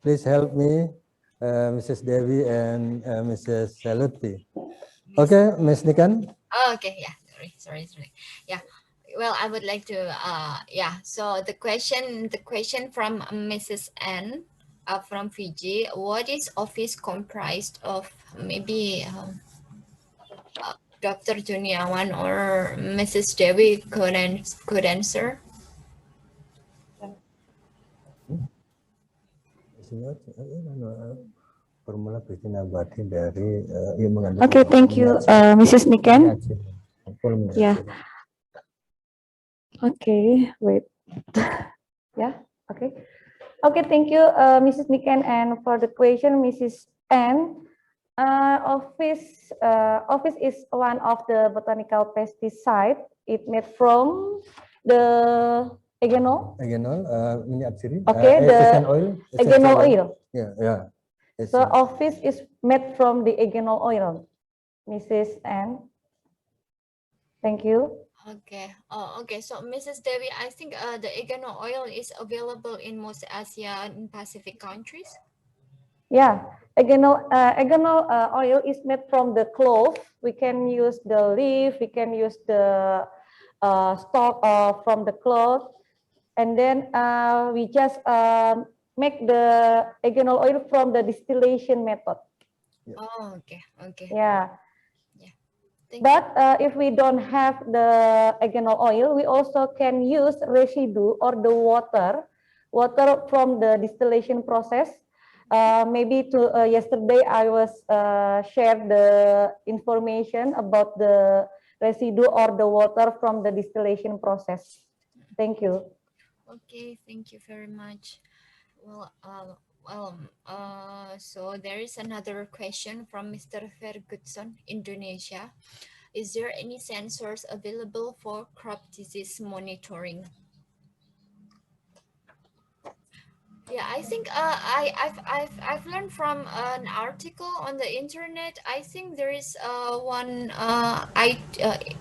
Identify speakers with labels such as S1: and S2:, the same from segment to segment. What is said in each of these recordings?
S1: Please help me, Mrs. Devi and Mrs. Saluti. Okay, Ms. Nikan.
S2: Oh, okay, yeah, sorry. Yeah, well, I would like to yeah, so the question from Mrs. N from Fiji: what is office comprised of? Maybe Dr. Juniawan or Mrs. Devi could answer.
S3: Okay, thank you, Mrs. Niken. Yeah. Okay, wait. Yeah. Okay. Okay, thank you, Mrs. Niken, and for the question, Mrs. N. Office is one of the botanical pesticide. It made from the oregano.
S1: Minyak sirih.
S3: Okay, the
S1: Essential oil.
S3: oregano oil.
S1: Yeah.
S3: So office is made from the oregano oil, Mrs. N. Thank you.
S2: Okay. Oh, okay. So, Mrs. Devi, I think the oregano oil is available in most Asia and Pacific countries.
S3: Yeah, oregano oil is made from the clove. We can use the leaf. We can use the stalk from the clove, and then we just make the oregano oil from the distillation method.
S2: Oh, okay.
S3: Yeah.
S2: Thank
S3: But if we don't have the oregano oil, we also can use residue or the water from the distillation process. Maybe yesterday I was shared the information about the residue or the water from the distillation process. Thank you.
S2: Okay, thank you very much. Well, so there is another question from Mr. Ferguson, Indonesia. Is there any sensors available for crop disease monitoring? Yeah, I think I've learned from an article on the internet. I think there is one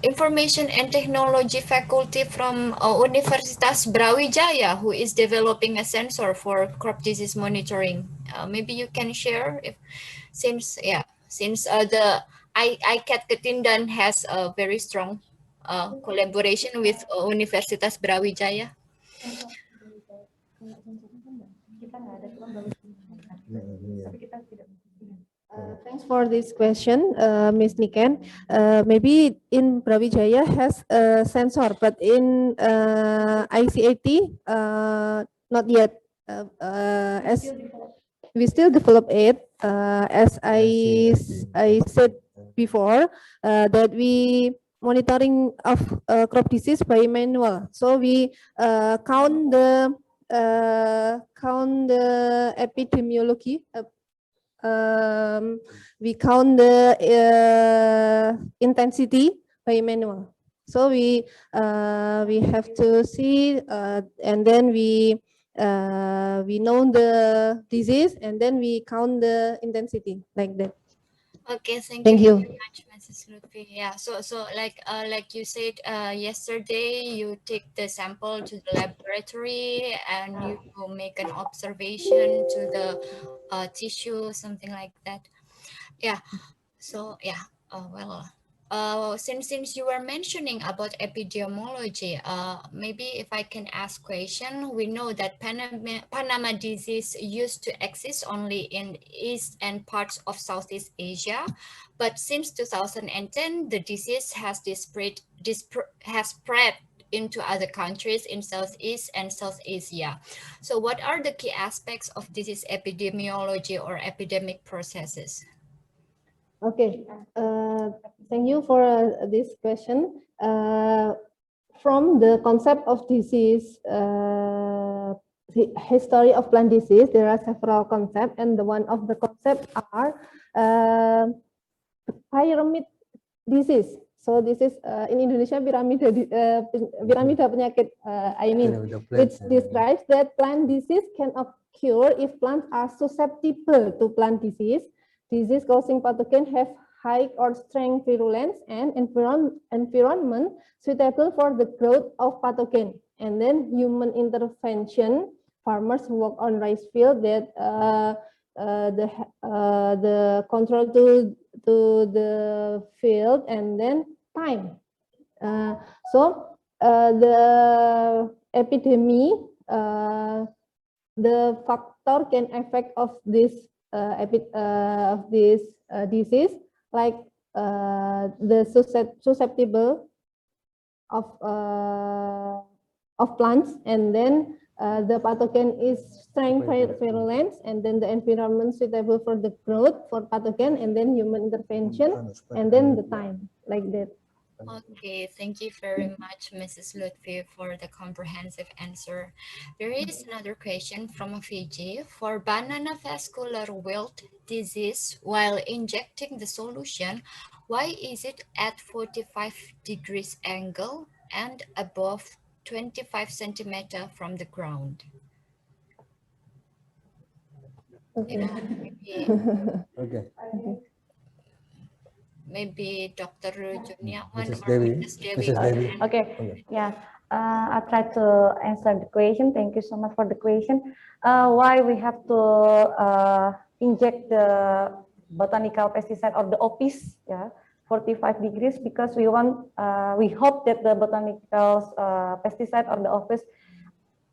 S2: information and technology faculty from Universitas Brawijaya who is developing a sensor for crop disease monitoring. Maybe you can share since the ICAT Ketindan has a very strong collaboration with Universitas Brawijaya.
S4: Thanks for this question, Ms. Niken. Maybe in Brawijaya has a sensor, but in ICAT, not yet. As we still develop it, as I said before, that we monitoring of crop disease by manual. So we count the epidemiology. We count the intensity by manual. So we have to see, and then we know the disease, and then we count the intensity like that.
S2: Okay, thank
S4: you
S2: very much, Mrs. Lutfi. Yeah, so like you said yesterday, you take the sample to the laboratory and you make an observation to the tissue, something like that. Yeah. So yeah. Since you were mentioning about epidemiology, maybe if I can ask question, we know that Panama disease used to exist only in East and parts of Southeast Asia, but since 2010, the disease has spread into other countries in Southeast and South Asia. So what are the key aspects of disease epidemiology or epidemic processes?
S4: Okay, thank you for this question. From the concept of disease, the history of plant disease, there are several concepts, and the one of the concepts are pyramid disease. So this is in Indonesia piramida penyakit, which describes that plant disease can occur if plants are susceptible to plant disease. Disease-causing pathogen have high or strong virulence and environment suitable for the growth of pathogen. And then human intervention farmers who work on rice field that the control to the field and then time. So the epidemic, the factor can affect of this disease, like the susceptible of plants, and then the pathogen is strength virulence, and then the environment suitable for the growth for pathogen, and then human intervention, and then the time, like that.
S2: Okay, thank you very much, Mrs. Lutfi, for the comprehensive answer. There is another question from Fiji. For banana vascular wilt disease, while injecting the solution, why is it at 45 degrees angle and above 25 centimeter from the ground?
S4: Okay.
S1: Okay.
S2: Maybe Dr. Juniawan
S1: Mrs.
S2: or
S1: Devi.
S2: Mrs. Devi.
S1: Mrs. Devi.
S3: Okay,
S1: Okay.
S3: yeah. I'll try to answer the question. Thank you so much for the question. Why we have to inject the botanical pesticide or the OPIS, yeah, 45 degrees, because we want, we hope that the botanical pesticide or the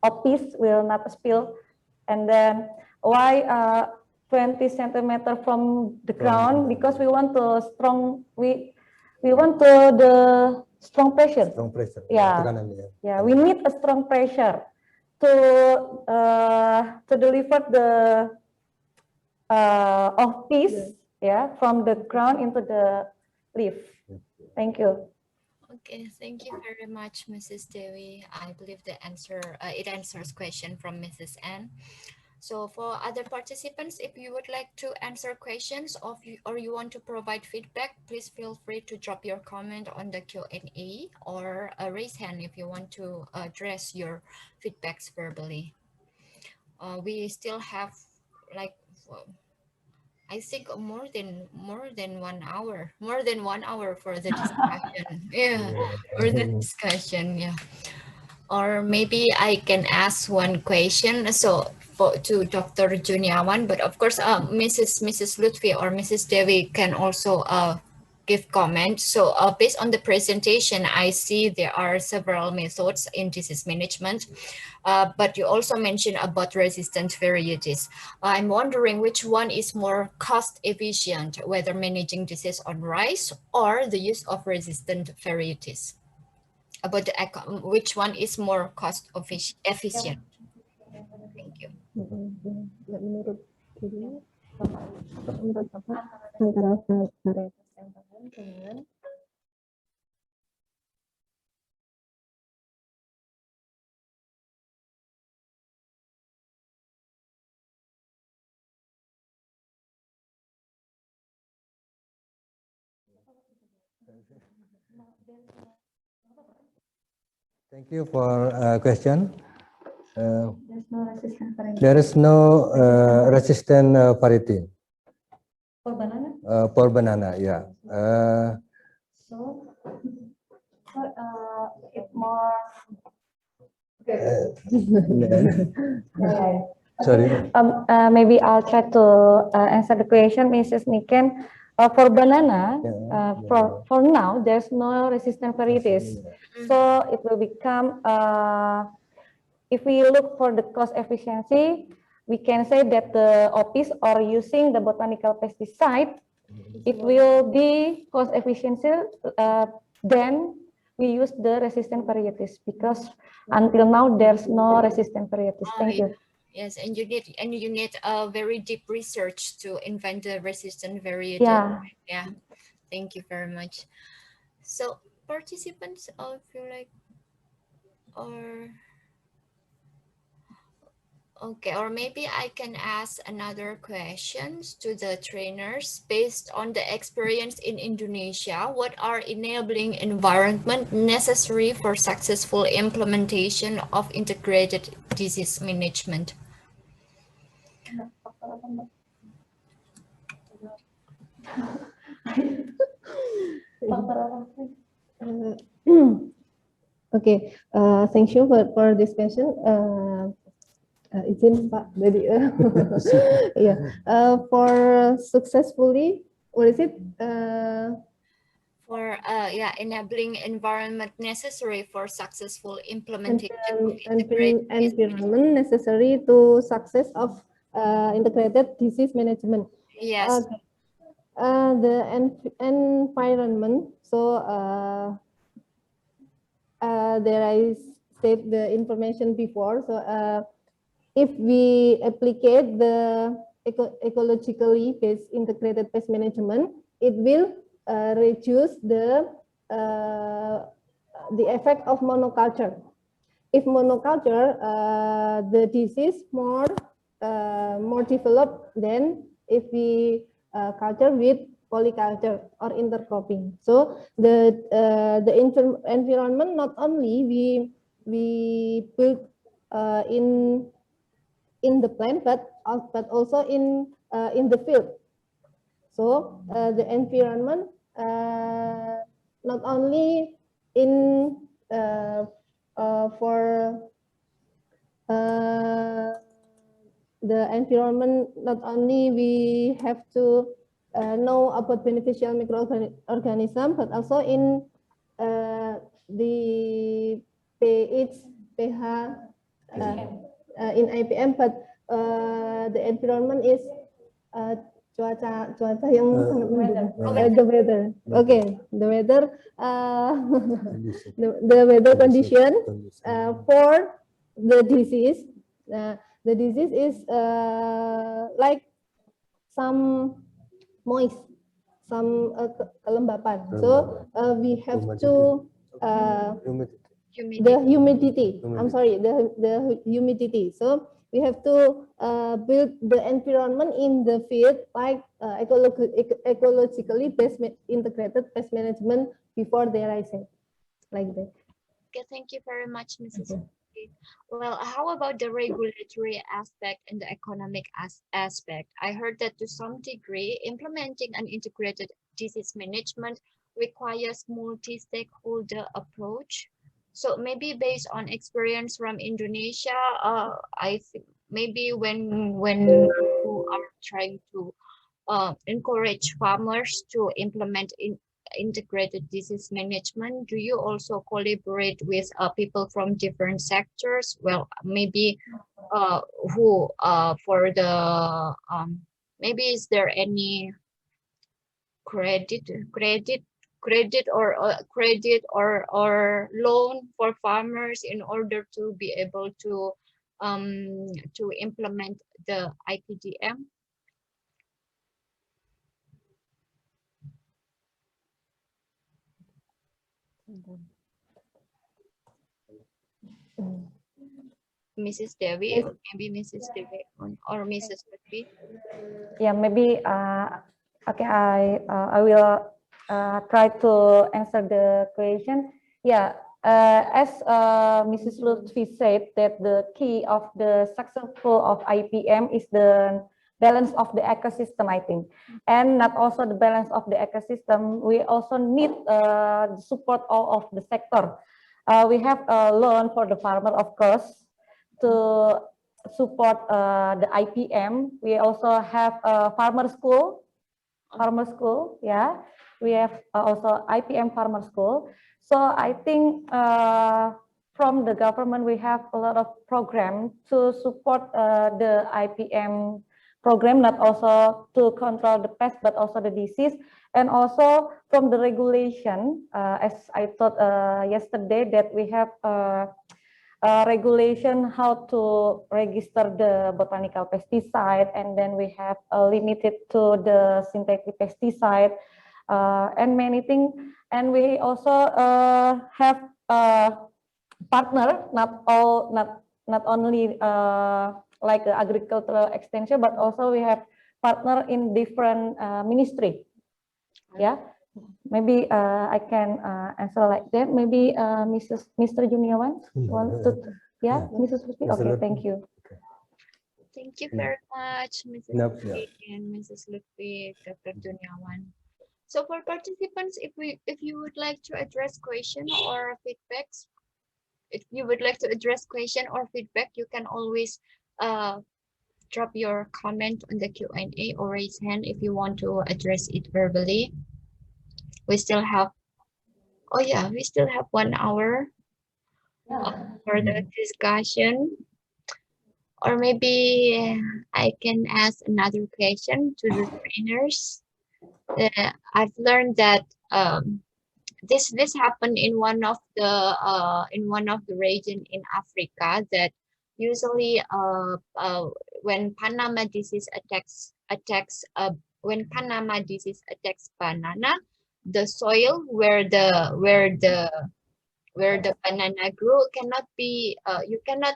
S3: OPIS will not spill. And then why 20 centimeter from the ground? Because we want to strong, we want to the strong pressure.
S1: Strong pressure.
S3: Yeah.
S1: Tekanan, ya.
S3: Yeah, we need a strong pressure to deliver the of piece, yeah, from the ground into the leaf. Thank you.
S2: Okay, thank you very much, Mrs. Dewi. I believe the answer, it answers question from Mrs. N. So for other participants, if you would like to answer questions or you want to provide feedback, please feel free to drop your comment on the Q&A or raise hand if you want to address your feedbacks verbally. We still have like, I think more than 1 hour, more than 1 hour for the discussion. Yeah, for the discussion, yeah. Or maybe I can ask one question. So to Dr. Juniawan, but of course, Mrs. Lutfi or Mrs. Devi can also give comments. So based on the presentation, I see there are several methods in disease management, but you also mentioned about resistant varieties. I'm wondering which one is more cost efficient, whether managing disease on rice or the use of resistant varieties. About the which one is more cost efficient? Thank you.
S4: Menurut ini, menurut Bapak, antara varietas campuran dengan
S1: Thank you for question.
S3: There's no resistant variety.
S1: There is no resistant variety
S3: For banana?
S1: for banana. Yeah.
S3: So, it more.
S1: Sorry.
S3: Maybe I'll try to answer the question, Mrs. Niken. For banana, for now, there's no resistant varieties. So it will become, if we look for the cost efficiency, we can say that the OPIS or using the botanical pesticide, it will be cost efficiency. Then we use the resistant varieties, because until now there's no resistant varieties. Thank you.
S2: Yes, and you need a very deep research to invent the resistant variety.
S3: Yeah.
S2: Yeah. Thank you very much. So participants, if you like, or okay, or maybe I can ask another questions to the trainers based on the experience in Indonesia. What are enabling environment necessary for successful implementation of integrated disease management?
S4: Okay, thank you for this question. Izin Pak dari yeah. For successfully, what is it?
S2: For yeah, enabling environment necessary for successful implementation of integrated
S4: Environment necessary to success of integrated disease management.
S2: yes.
S4: Okay. The environment. So there I state the information before. So if we applicate the ecologically based integrated pest management, it will reduce the effect of monoculture. If monoculture, the disease more developed than if we culture with polyculture or intercropping. So the environment not only we build in the plant, but also in the field. So the environment not only in for the environment, not only we have to know about beneficial microorganism, but also in the pH, in IPM, but the environment is cuaca yang sangat mendukung. The weather. Okay, the weather the weather condition for the disease. The disease is like some moist, some kelembapan. So we have to the humidity. I'm sorry, the humidity. So we have to build the environment in the field like ecologically based integrated pest management before there I said like that.
S2: Okay, thank you very much, Mrs. Well, how about the regulatory aspect and the economic aspect? I heard that to some degree, implementing an integrated disease management requires multi-stakeholder approach. So maybe based on experience from Indonesia, I think maybe when you are trying to encourage farmers to implement integrated disease management, do you also collaborate with people from different sectors? Well, maybe who for the maybe is there any credit or loan for farmers in order to be able to implement the IPDM? Mrs. Devi, or maybe Mrs. Devi or Mrs. Lutfi?
S3: Yeah, maybe okay, I will try to answer the question. Yeah, as Mrs. Lutfi said, that the key of the successful of IPM is the balance of the ecosystem, I think, and not also the balance of the ecosystem. We also need the support all of the sector. We have a loan for the farmer, of course, to support the IPM. We also have a farmer school, yeah. We have also IPM farmer school. So I think from the government, we have a lot of program to support the IPM program, not also to control the pest, but also the disease. And also from the regulation, as I thought yesterday, that we have regulation how to register the botanical pesticide, and then we have limited to the synthetic pesticide and many things. And we also have partner, not only like agricultural extension, but also we have partner in different ministry. Yeah, maybe I can answer like that. Maybe Mr. Juniawan wants to, yeah, Mrs. Lutfi. Okay, thank you.
S2: Thank you very much, Mrs. Lutfi and Mrs. Lutfi, Dr. Juniawan. So for participants, if you would like to address question or feedbacks, if you would like to address question or feedback, you can always drop your comment on the Q&A or raise hand if you want to address it verbally. We still have, oh yeah, we still have 1 hour for the discussion. Or maybe I can ask another question to the trainers. I've learned that this happened in one of the region in Africa, that usually when Panama disease attacks when Panama disease attacks banana, the soil where the banana grew cannot be you cannot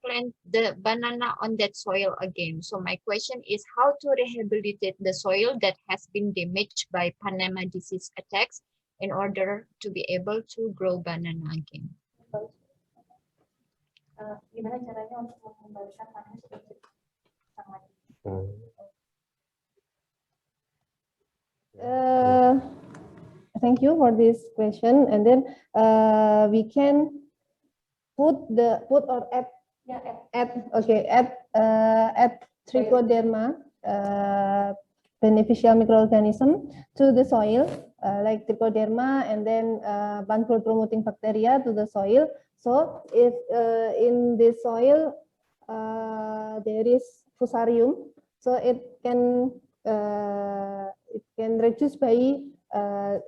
S2: plant the banana on that soil again. So my question is how to rehabilitate the soil that has been damaged by Panama disease attacks in order to be able to grow banana again.
S3: Gimana caranya untuk mengembalikan tanah seperti lagi?
S4: Thank you for this question. And then we can add trichoderma beneficial microorganism to the soil, like trichoderma, and then plant promoting bacteria to the soil. So if in the soil there is fusarium, so it can reduce by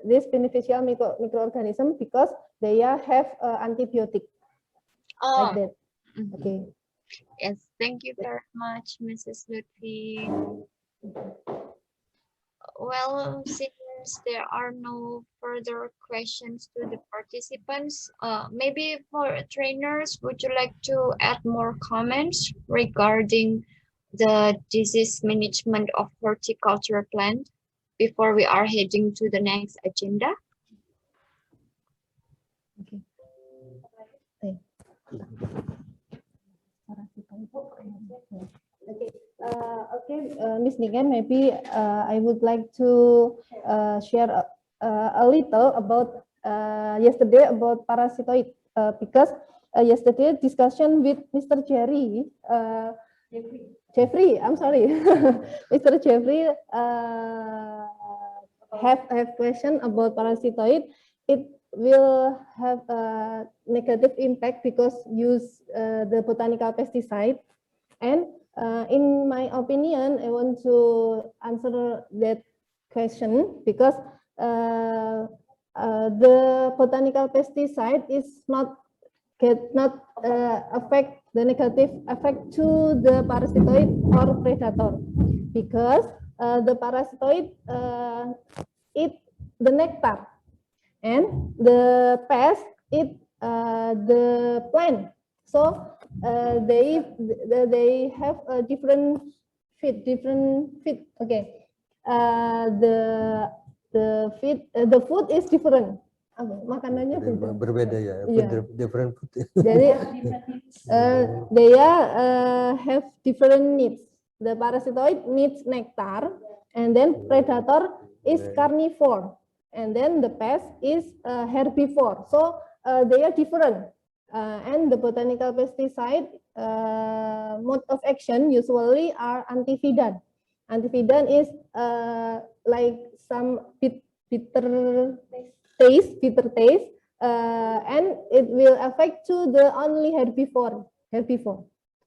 S4: this beneficial microorganism because they have antibiotic. Like that. Okay.
S2: Yes, thank you very much, Mrs. Lutfi. Well, since there are no further questions to the participants, maybe for trainers, would you like to add more comments regarding the disease management of horticultural plant before we are heading to the next agenda?
S4: Okay. Ms. Niken, maybe I would like to share a little about yesterday about parasitoid because yesterday discussion with Mr. Jeffrey, I'm sorry, Mr. Jeffrey have question about parasitoid. It will have a negative impact because use the botanical pesticide. And in my opinion, I want to answer that question because the botanical pesticide is not affect the negative effect to the parasitoid or predator because the parasitoid eat the nectar and the pest eat the plant. So they have a different feed. Okay, the food is different. Makanannya
S1: berbeda ya, different food.
S4: Jadi they have different needs. The parasitoid needs nectar, and then predator is carnivore, and then the pest is herbivore. So they are different. And the botanical pesticide mode of action usually are antivedan. Antivedan is like some bitter taste, and it will affect to the only herbivore,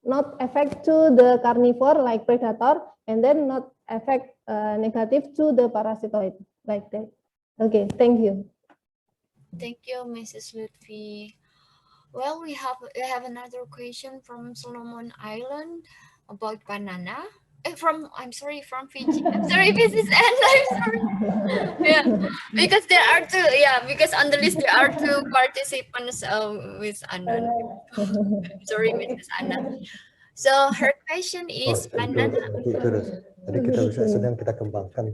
S4: not affect to the carnivore like predator, and then not affect negative to the parasitoid like that. Okay, thank you.
S2: Thank you, Mrs. Lutfi. Well, we have another question from Solomon Island about banana. From Fiji. I'm sorry, Mrs. Anna. I'm sorry. Yeah, because there are two. Yeah, because on the list there are two participants with Anna. Sorry, Mrs. Anna. So her question is banana.
S1: Tadi kita sedang kita kembangkan.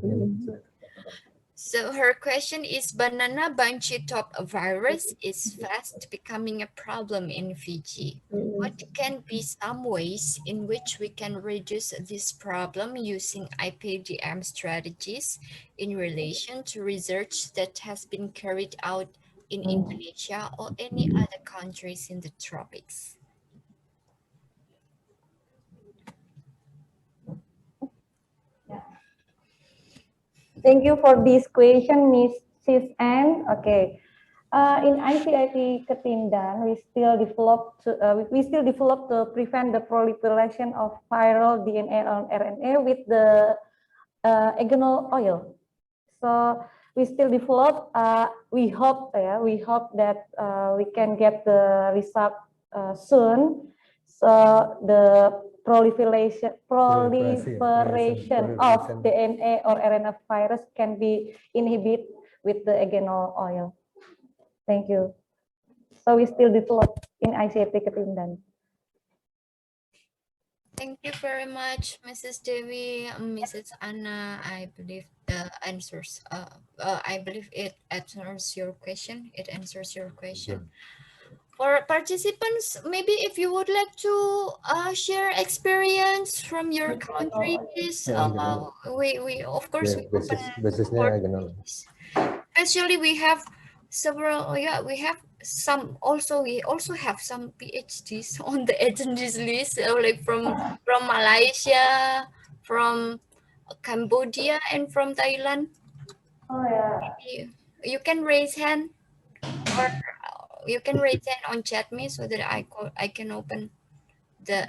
S2: So her question is banana bunchy top virus is fast becoming a problem in Fiji. What can be some ways in which we can reduce this problem using IPDM strategies in relation to research that has been carried out in Indonesia or any other countries in the tropics?
S3: Thank you for this question, Mrs. Ann. Okay. In ICIT Ketindan, we still develop to prevent the proliferation of viral DNA and RNA with the agonal oil. So we still develop. We hope that we can get the result soon. So the proliferation of DNA or RNA virus can be inhibited with the agonal oil. Thank you. So we still develop in ICT Ketindan.
S2: Thank you very much, Mrs. Devi, Mrs. Anna. I believe the answers. I believe it answers your question. It answers your question. For participants, maybe if you would like to share experience from your countries, we of course we open for this. Especially we have several. Yeah, we have some. Also, we also have some PhDs on the attendees list, like from Malaysia, from Cambodia, and from Thailand.
S3: Oh yeah.
S2: You can raise hand, or you can raise hand on chat me so that I can open the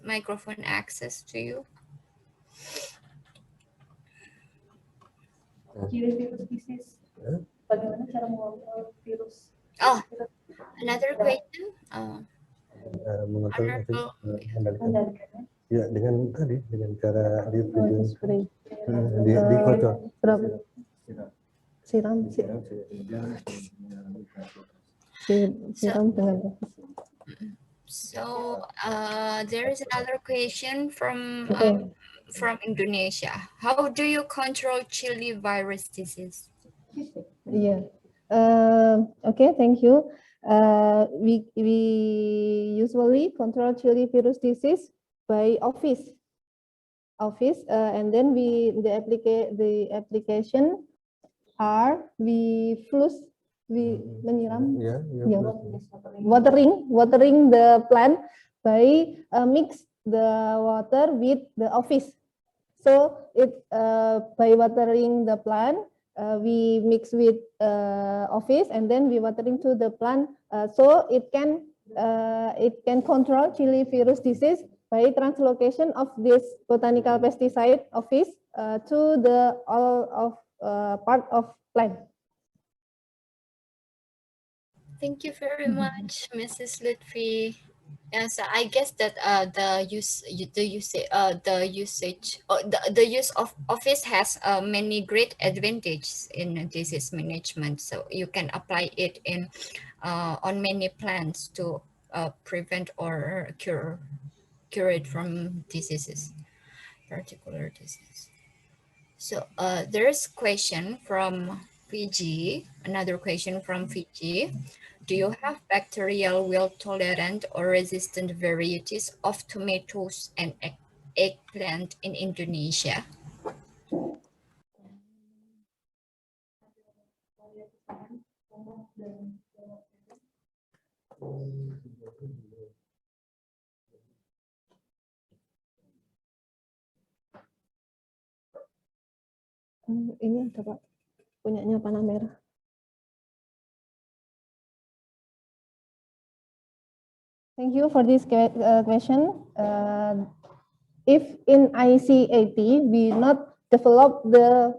S2: microphone access to you.
S3: Virus disease. Bagaimana cara mengontrol virus?
S2: Oh, another question.
S1: Mengontrol
S2: Honorable,
S1: ya dengan cara di kocok.
S4: Siram dengan.
S2: So there is another question from Indonesia. How do you control chili virus disease?
S4: Yeah. Okay, thank you. We usually control chili virus disease by office, and then the application are we menyiram, watering the plant by mix the water with the office. So by watering the plant, we mix with office, and then we watering to the plant, so it can control chili virus disease by translocation of this botanical pesticide office to the all of part of plant.
S2: Thank you very much, Mrs. Lutfi. Yes, I guess that the use of office has many great advantages in disease management. So you can apply it in on many plants to prevent or cure it from diseases, particular disease. So there's question from Fiji. Another question from Fiji. Do you have bacterial wilt tolerant or resistant varieties of tomatoes and eggplant in Indonesia?
S4: Ini ada Pak, punyanya panah merah. Thank you for this question. If in ICAT we not develop the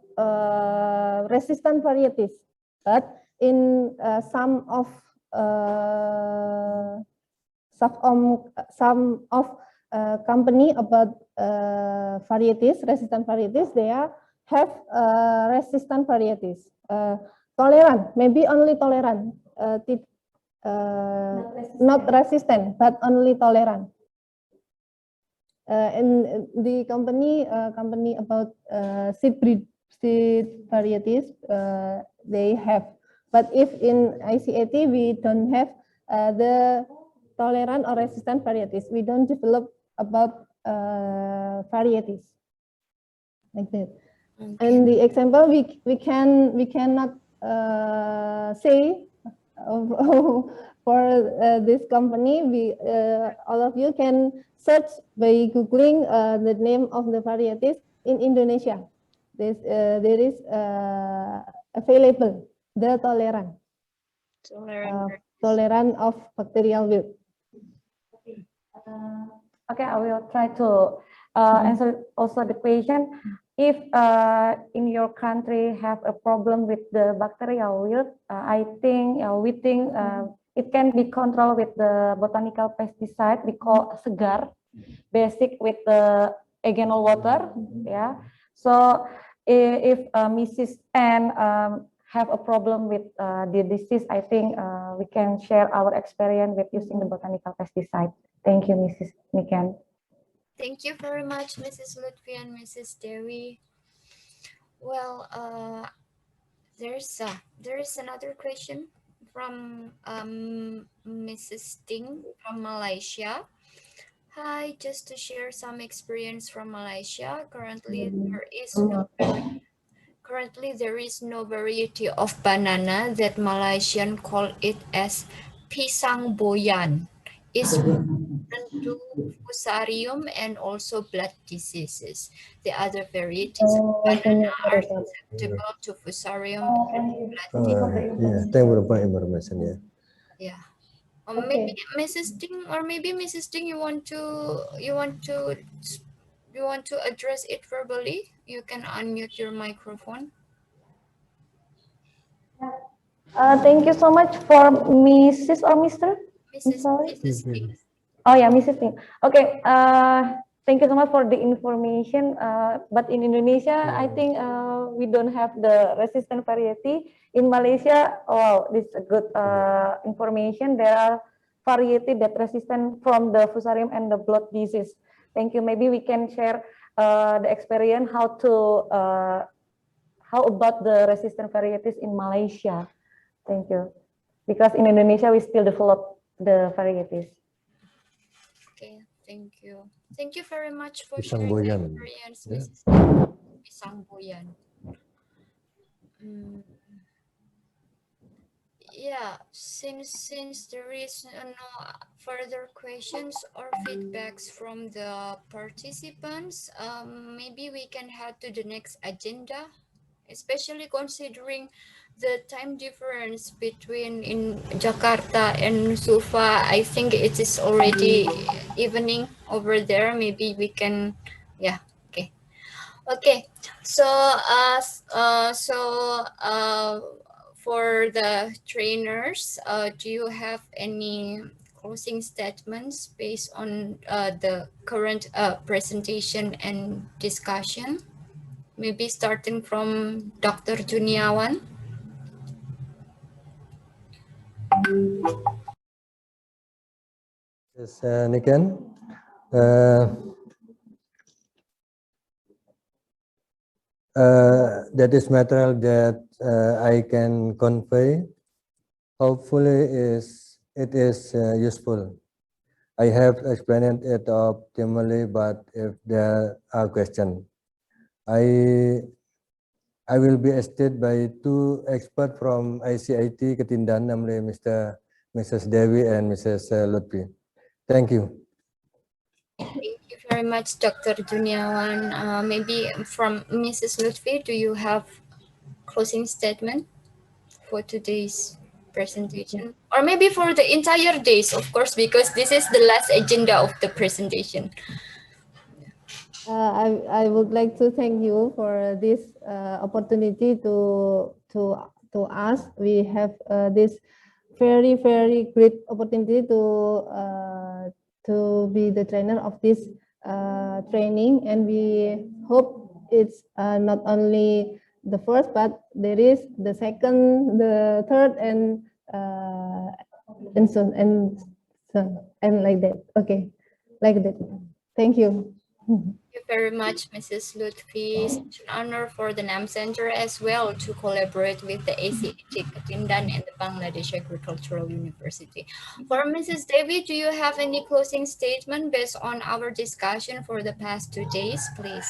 S4: resistant varieties, but in some of company about varieties, resistant varieties, they have resistant varieties. Tolerant, maybe only tolerant, not resistant, but only tolerant. And the company about seed varieties, they have. But if in ICAT we don't have the tolerant or resistant varieties, we don't develop about varieties like that. Okay. And the example we cannot say for this company. We all of you can search by googling the name of the varieties in Indonesia. there is available the tolerant of bacterial wilt.
S3: Okay, I will try to answer also the question. If in your country have a problem with the bacterial wilt, we think it can be controlled with the botanical pesticide we call segar, basic with the agenol water. Yeah. So if Mrs. N have a problem with the disease, I think we can share our experience with using the botanical pesticide. Thank you, Mrs. Niken.
S2: Thank you very much, Mrs. Lutfi and Mrs. Dewi. Well, there is another question from Mrs. Ting from Malaysia. Hi, just to share some experience from Malaysia. Currently, there is no variety of banana that Malaysian call it as pisang boyan. It's resistant to fusarium and also blood diseases. The other varieties of banana are susceptible to fusarium and blood diseases.
S1: Yeah, thank you for information. Yeah.
S2: Yeah. Maybe Mrs. Ding, or maybe Mrs. Ding, you want to address it verbally? You can unmute your microphone.
S3: Thank you so much for Mrs. or Mr.
S2: Mrs. Ding.
S3: Oh yeah, Mrs. Ting. Okay. Thank you so much for the information. But in Indonesia, I think we don't have the resistant variety. In Malaysia, wow, this is a good information. There are variety that resistant from the fusarium and the blood disease. Thank you. Maybe we can share the experience how about the resistant varieties in Malaysia. Thank you. Because in Indonesia, we still develop the varieties.
S2: Okay, thank you. Thank you very much for
S1: Pisang
S2: sharing the
S1: boyan.
S2: experience,
S1: Yeah.
S2: Mrs. Pisang boyan. Yeah, since there is no further questions or feedbacks from the participants, maybe we can head to the next agenda, especially considering the time difference between in Jakarta and Sufa. I think it is already evening over there. Maybe we can, yeah, okay. Okay, so for the trainers, do you have any closing statements based on the current presentation and discussion? Maybe starting from Dr. Juniawan.
S1: Yes, Niken. That is material that I can convey. Hopefully, it is useful. I have explained it optimally, but if there are questions, I will be assisted by two experts from ICIT Ketindan, namely Mrs. Dewi and Mrs. Lutfi. Thank you.
S2: Thank you very much, Dr. Juniawan. Maybe from Mrs. Lutfi, do you have closing statement for today's presentation? Or maybe for the entire days, of course, because this is the last agenda of the presentation.
S4: I would like to thank you for this opportunity to us. We have this very great opportunity to be the trainer of this training, and we hope it's not only the first, but there is the second, the third, and so like that. Okay, like that. Thank you.
S2: Thank you very much, Mrs. Lutfi. It's an honor for the NAM Center as well to collaborate with the ACT Ketindan and the Bangladesh Agricultural University. For Mrs. Devi, do you have any closing statement based on our discussion for the past 2 days, please?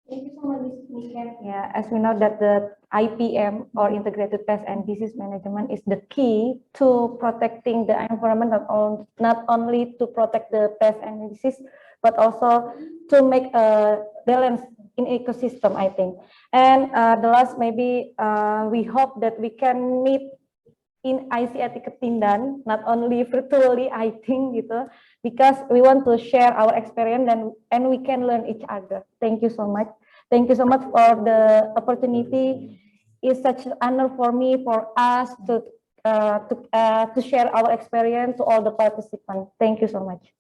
S3: Thank you so much, Ms. Niken. Yeah, as we know that the IPM or Integrated Pest and Disease Management is the key to protecting the environment, not only to protect the pest and disease, but also to make a balance in ecosystem, I think. And the last, maybe we hope that we can meet in ICT Ketindan, not only virtually, I think, gitu, because we want to share our experience and we can learn each other. Thank you so much. Thank you so much for the opportunity. It's such an honor for me, for us to share our experience to all the participants. Thank you so much.